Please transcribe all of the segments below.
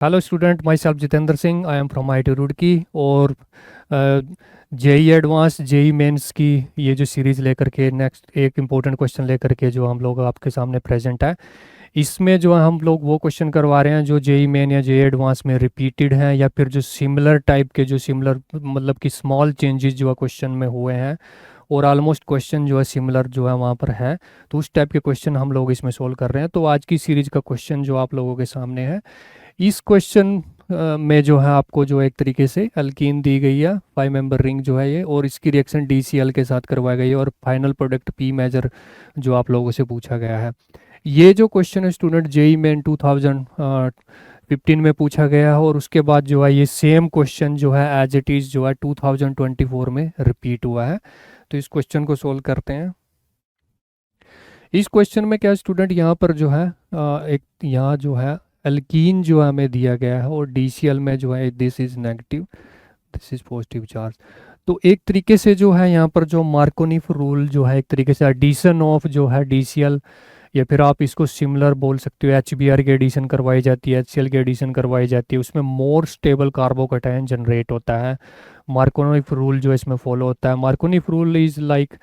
Hello student, my self Jitendra Singh. I am from I T Roorkee. और JEE advance JEE mains की ये जो series लेकर के नेक्स्ट एक इम्पोर्टेंट क्वेश्चन लेकर के जो हम लोग आपके सामने प्रेजेंट है, इसमें जो है हम लोग वो क्वेश्चन करवा रहे हैं जो जेई मेन या जेई एडवांस में रिपीटेड हैं, या फिर जो सिमिलर टाइप के, जो सिमिलर मतलब कि स्मॉल चेंजेस जो है क्वेश्चन में हुए हैं और ऑलमोस्ट क्वेश्चन जो है सिमिलर जो है वहाँ पर है। तो उस टाइप के क्वेश्चन हम लोग इसमें सोल्व कर रहे हैं। तो आज की सीरीज़ का क्वेश्चन जो आप लोगों के सामने है, इस क्वेश्चन में जो है आपको जो एक तरीके से अल्कीन दी गई है, 5 मेंबर रिंग जो है ये, और इसकी रिएक्शन DCl के साथ करवाई गई है, और फाइनल प्रोडक्ट पी मेजर जो आप लोगों से पूछा गया है। ये जो क्वेश्चन है स्टूडेंट जेई मेन 2015 में पूछा गया है, और उसके बाद जो है ये सेम क्वेश्चन जो है एज इट इज़ जो है 2024 में रिपीट हुआ है। तो इस क्वेश्चन को सोल्व करते हैं। इस क्वेश्चन में क्या स्टूडेंट, यहाँ पर जो है एक यहाँ जो है एल्कीन जो हमें दिया गया है, और DCl में जो है this is negative, this is positive charge. तो एक तरीके से जो है यहाँ पर जो मार्कोनिफ रूल जो है, एक तरीके से एडिशन ऑफ जो है DCl, या फिर आप इसको सिमिलर बोल सकते हो, HBr की एडिशन करवाई जाती है, HCl की एडिशन करवाई जाती है, उसमें मोर स्टेबल कार्बोकैटायन जनरेट होता है। मार्कोनिफ रूल जो इसमें फॉलो होता है, मार्कोनिफ रूल इज लाइक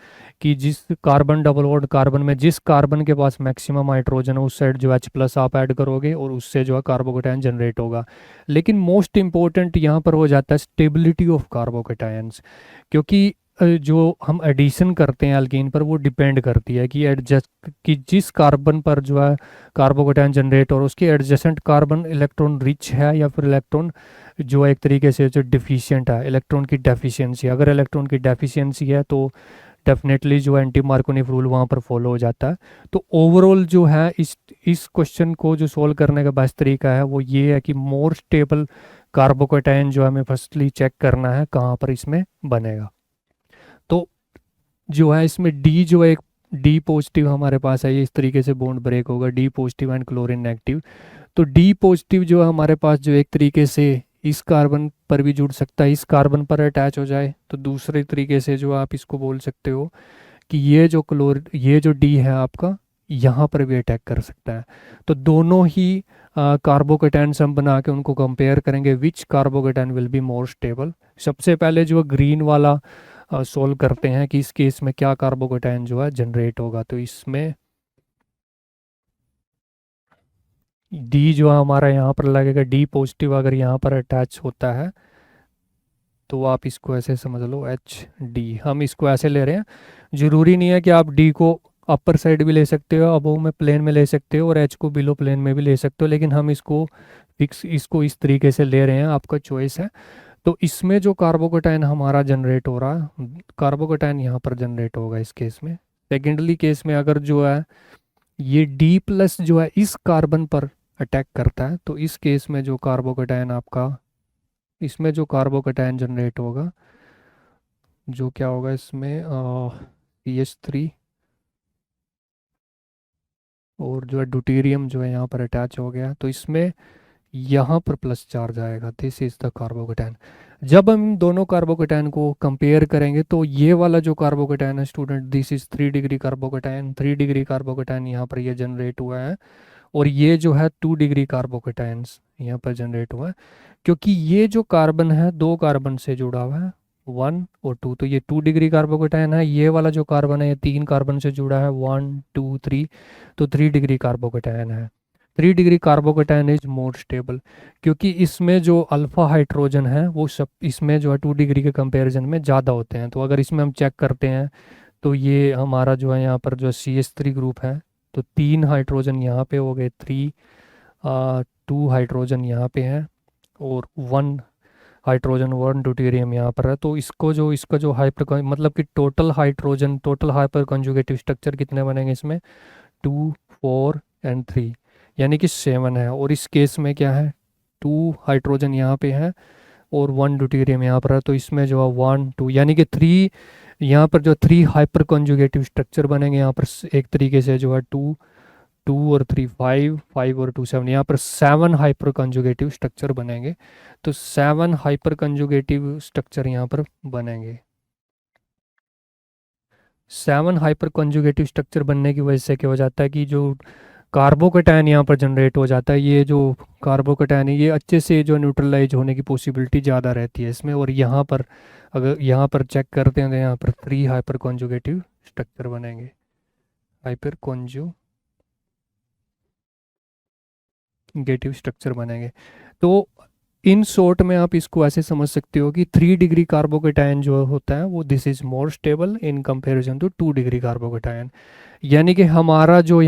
कि जिस कार्बन डबल बॉन्ड कार्बन में जिस कार्बन के पास मैक्सिमम हाइड्रोजन है उस साइड जो H+ आप ऐड करोगे और उससे जो है कार्बोकैटायन जनरेट होगा। लेकिन मोस्ट इंपॉर्टेंट यहाँ पर हो जाता है स्टेबिलिटी ऑफ कार्बोकैटायंस, क्योंकि जो हम एडिशन करते हैं अल्कीन पर वो डिपेंड करती है कि एडजस्ट कि जिस कार्बन पर जो है कार्बोकैटायन जनरेट और उसके एडजेसेंट कार्बन इलेक्ट्रॉन रिच है या फिर इलेक्ट्रॉन जो एक तरीके से जो डिफिशिएंट है, इलेक्ट्रॉन की डेफिशिएंसी। अगर इलेक्ट्रॉन की डेफिशिएंसी है तो डेफिनेटली जो एंटी मार्कोनिफ रूल वहाँ पर फॉलो हो जाता है। तो ओवरऑल जो है इस क्वेश्चन को जो सोल्व करने का बेस्ट तरीका है वो ये है कि मोर स्टेबल कार्बोकैटायन जो हमें फर्स्टली चेक करना है कहाँ पर इसमें बनेगा। तो जो है इसमें डी जो है एक डी पॉजिटिव हमारे पास है, ये इस तरीके से बॉन्ड ब्रेक होगा, D positive and chlorine negative. तो डी पॉजिटिव जो है हमारे पास जो एक तरीके से इस कार्बन पर भी जुड़ सकता है, इस कार्बन पर अटैच हो जाए, तो दूसरे तरीके से जो आप इसको बोल सकते हो कि ये जो डी है आपका यहाँ पर भी अटैक कर सकता है। तो दोनों ही कार्बोकेटाइन्स हम बना के उनको कंपेयर करेंगे, which carbocation will be more stable. सबसे पहले जो ग्रीन वाला सोल्व करते हैं कि इस केस में क्या कार्बोकेटाइन जो है जनरेट होगा। तो इसमें डी जो है हमारा यहाँ पर लगेगा, डी पॉजिटिव अगर यहाँ पर अटैच होता है तो आप इसको ऐसे समझ लो HD। हम इसको ऐसे ले रहे हैं, जरूरी नहीं है कि आप डी को अपर साइड भी ले सकते हो, अबोव में प्लेन में ले सकते हो, और एच को बिलो प्लेन में भी ले सकते हो, लेकिन हम इसको फिक्स इसको इस तरीके से ले रहे हैं, आपका चॉइस है। तो इसमें जो कार्बोकेटाइन हमारा जनरेट हो रहा है, कार्बोकेटाइन यहाँ पर जनरेट होगा इस केस में। सेकेंडली केस में अगर जो है ये D+ जो है इस कार्बन पर अटैक करता है, तो इस केस में जो कार्बोकेटाइन आपका, इसमें जो कार्बोकेटाइन जनरेट होगा, जो क्या होगा इसमें CH3, और जो है ड्यूटेरियम जो है यहाँ पर अटैच हो गया, तो इसमें यहाँ पर प्लस चार्ज आएगा। This is the carbocation. जब हम इन दोनों कार्बोकेटाइन को कंपेयर करेंगे तो ये वाला जो कार्बोकेटाइन है student, this is 3 degree carbocation, 3 degree carbocation यहाँ पर ये जनरेट हुआ है, और ये जो है 2 डिग्री कार्बोकेटाइन्स यहाँ पर जनरेट हुआ है। क्योंकि ये जो कार्बन है दो कार्बन से जुड़ा हुआ है, 1 और 2, तो ये 2 डिग्री कार्बोकेटाइन है। ये वाला जो कार्बन है ये 3 कार्बन से जुड़ा है, 1 2 3, तो 3 डिग्री कार्बोकेटाइन है। 3 degree carbocation is more stable, क्योंकि इसमें जो अल्फा हाइड्रोजन है वो सब इसमें जो है 2 डिग्री के कंपैरिजन में ज़्यादा होते हैं। तो अगर इसमें हम चेक करते हैं तो ये हमारा जो है यहाँ पर जो CH3 ग्रुप है, तो 3 हाइड्रोजन यहाँ पे हो गए, 2 हाइड्रोजन यहाँ पे है, और 1 हाइड्रोजन 1 ड्यूटेरियम यहाँ पर है। तो इसका जो हाइपर मतलब कि टोटल हाइपर कंजुगेटिव स्ट्रक्चर कितने बनेंगे इसमें, 2 4 एंड 3, यानी कि 7 है। और इस केस में क्या है, 2 हाइड्रोजन यहाँ पे है और 1 ड्यूटेरियम यहाँ पर है, तो इसमें जो है 1 2 यानी कि 3, यहाँ पर जो 3 हाइपर कंजुगेटिव स्ट्रक्चर बनेंगे यहाँ पर एक तरीके से जो है 2 2 और 3 5, 5 और 2 7, यहाँ पर 7 हाइपर कंजुगेटिव स्ट्रक्चर बनेंगे। तो 7 हाइपर कंजुगेटिव स्ट्रक्चर यहाँ पर बनेंगे। 7 हाइपर कंजुगेटिव स्ट्रक्चर बनने की वजह से क्या हो जाता है कि जो कार्बोकैटायन यहाँ पर जनरेट हो जाता है। ये जो कार्बोकैटायन है ये अच्छे से जो न्यूट्रलाइज होने की पॉसिबिलिटी ज़्यादा रहती है इसमें। और यहाँ पर अगर यहाँ पर चेक करते हैं तो यहाँ पर 3 हाइपर कॉन्जुगेटिव स्ट्रक्चर बनेंगे, हाइपर कॉन्जुगेटिव स्ट्रक्चर बनेंगे। तो इन शॉर्ट में आप इसको ऐसे समझ सकते हो कि 3 डिग्री कार्बोकैटायन जो होता है वो this is more stable in comparison to 2 degree carbocation. यानी कि हमारा जो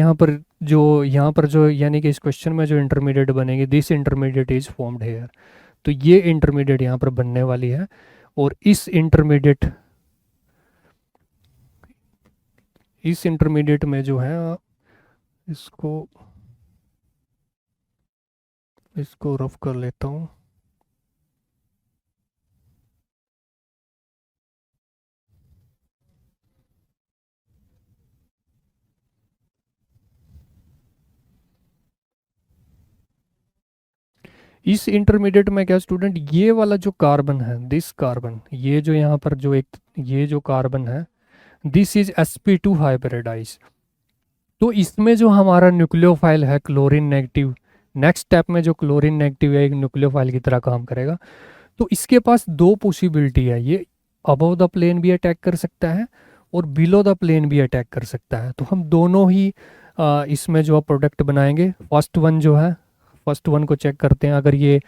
यानी कि इस क्वेश्चन में जो इंटरमीडिएट बनेगी, this intermediate is formed here. तो ये इंटरमीडिएट यहाँ पर बनने वाली है। और इस इंटरमीडिएट में जो है इसको इसको रफ कर लेता हूँ। इस इंटरमीडिएट में क्या स्टूडेंट, ये वाला जो कार्बन है, दिस कार्बन, ये जो यहाँ पर जो एक ये जो कार्बन है, दिस इज sp2 हाइब्रिडाइज। तो इसमें जो हमारा न्यूक्लियोफाइल है क्लोरीन नेगेटिव, नेक्स्ट स्टेप में जो क्लोरीन नेगेटिव है एक न्यूक्लियोफाइल की तरह काम करेगा। तो इसके पास दो पॉसिबिलिटी है, ये अबव द प्लेन भी अटैक कर सकता है और बिलो द प्लेन भी अटैक कर सकता है। तो हम दोनों ही इसमें जो प्रोडक्ट बनाएंगे। फर्स्ट वन को चेक करते हैं। अगर ये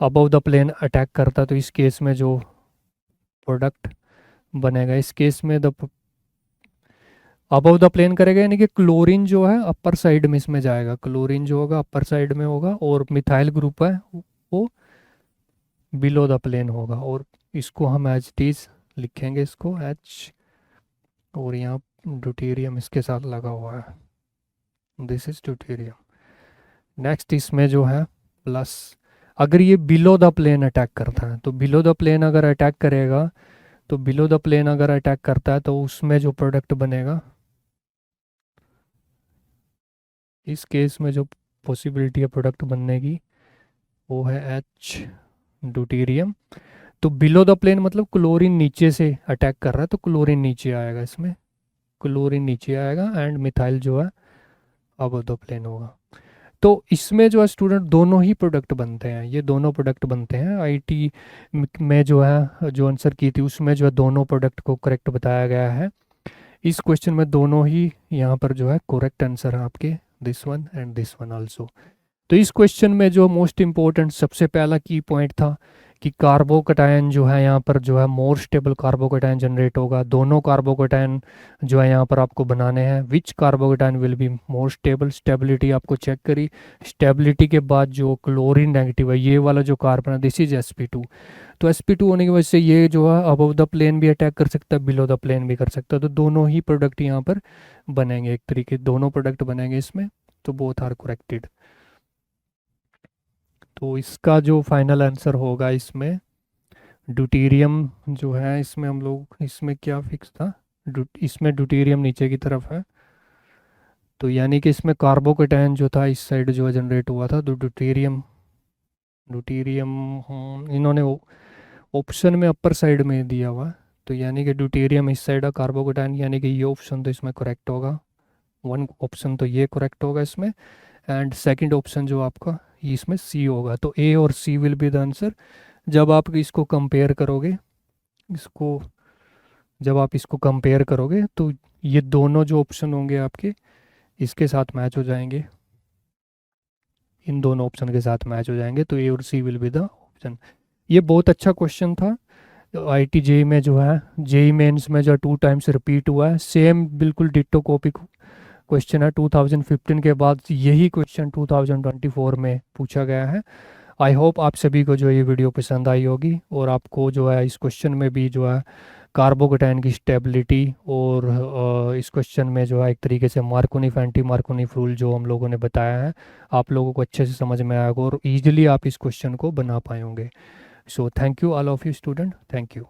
अबव द प्लेन अटैक करता तो इस केस में जो प्रोडक्ट बनेगा, इस केस में द अबव द प्लेन करेगा यानी कि क्लोरीन जो है अपर साइड में इसमें जाएगा, क्लोरीन जो होगा अपर साइड में होगा और मिथाइल ग्रुप है वो बिलो द प्लेन होगा। और इसको हम एज इट इज लिखेंगे, इसको एच, और यहाँ ड्यूटेरियम इसके साथ लगा हुआ है, दिस इज ड्यूटेरियम। नेक्स्ट इसमें जो है प्लस, अगर ये बिलो द प्लेन अटैक करता है तो बिलो द प्लेन अगर अटैक करेगा तो बिलो द प्लेन अगर अटैक करता है तो उसमें जो प्रोडक्ट बनेगा, इस केस में जो पॉसिबिलिटी है प्रोडक्ट बनने की वो है एच, ड्यूटेरियम। तो बिलो द प्लेन मतलब क्लोरीन नीचे से अटैक कर रहा है तो क्लोरीन नीचे आएगा, इसमें क्लोरीन नीचे आएगा एंड मिथाइल जो है अबव द प्लेन होगा। तो इसमें जो है स्टूडेंट दोनों ही प्रोडक्ट बनते हैं, ये दोनों प्रोडक्ट बनते हैं। आईटी में जो है जो आंसर की थी उसमें जो है दोनों प्रोडक्ट को करेक्ट बताया गया है। इस क्वेश्चन में दोनों ही यहाँ पर जो है करेक्ट आंसर है आपके, this one and this one also. तो इस क्वेश्चन में जो मोस्ट इम्पोर्टेंट सबसे पहला की पॉइंट था कि कार्बोकैटायन जो है यहाँ पर जो है मोर स्टेबल कार्बोकैटायन जनरेट होगा। दोनों कार्बोकैटायन जो है यहाँ पर आपको बनाने हैं, which carbocation will be more stable. Stability आपको चेक करी, स्टेबिलिटी के बाद जो क्लोरीन नेगेटिव है ये वाला जो कार्बन है दिस इज sp2। तो sp2 होने की वजह से ये जो है अबव द प्लेन भी अटैक कर सकता है, बिलो द प्लेन भी कर सकता है। तो दोनों ही प्रोडक्ट यहाँ पर बनेंगे, एक तरीके दोनों प्रोडक्ट बनेंगे इसमें। तो बोथ आर करेक्टेड। तो इसका जो फाइनल आंसर होगा इसमें ड्यूटेरियम जो है, इसमें हम लोग इसमें क्या फिक्स था, इसमें ड्यूटेरियम नीचे की तरफ है। तो यानी कि इसमें कार्बोकैटायन जो था इस साइड जो है जनरेट हुआ था, तो ड्यूटेरियम ड्यूटेरियम इन्होंने ऑप्शन में अपर साइड में दिया हुआ है। तो यानी कि ड्यूटेरियम इस साइड है, कार्बोकैटायन यानी कि ये ऑप्शन तो इसमें करेक्ट होगा, वन ऑप्शन तो ये करेक्ट होगा इसमें। एंड सेकंड ऑप्शन जो आपका इसमें सी होगा। तो ए और सी विल बी द आंसर। जब आप इसको कंपेयर करोगे, इसको जब आप इसको कंपेयर करोगे तो ये दोनों जो ऑप्शन होंगे आपके इसके साथ मैच हो जाएंगे, इन दोनों ऑप्शन के साथ मैच हो जाएंगे। तो ए और सी विल बी द ऑप्शन। ये बहुत अच्छा क्वेश्चन था। आईटी जेई में जो है, जेई मेंस में जो 2 टाइम्स रिपीट हुआ है, सेम बिल्कुल डिट्टो कॉपी क्वेश्चन है। 2015 के बाद यही क्वेश्चन 2024 में पूछा गया है। आई होप आप सभी को जो ये वीडियो पसंद आई होगी और आपको जो है इस क्वेश्चन में भी जो है कार्बोकैटायन की स्टेबिलिटी और इस क्वेश्चन में जो है एक तरीके से मार्कोनी एंटी मार्कोनी रूल जो हम लोगों ने बताया है आप लोगों को अच्छे से समझ में आएगा और ईजिली आप इस क्वेश्चन को बना पाएंगे। So thank you all of you student, thank you.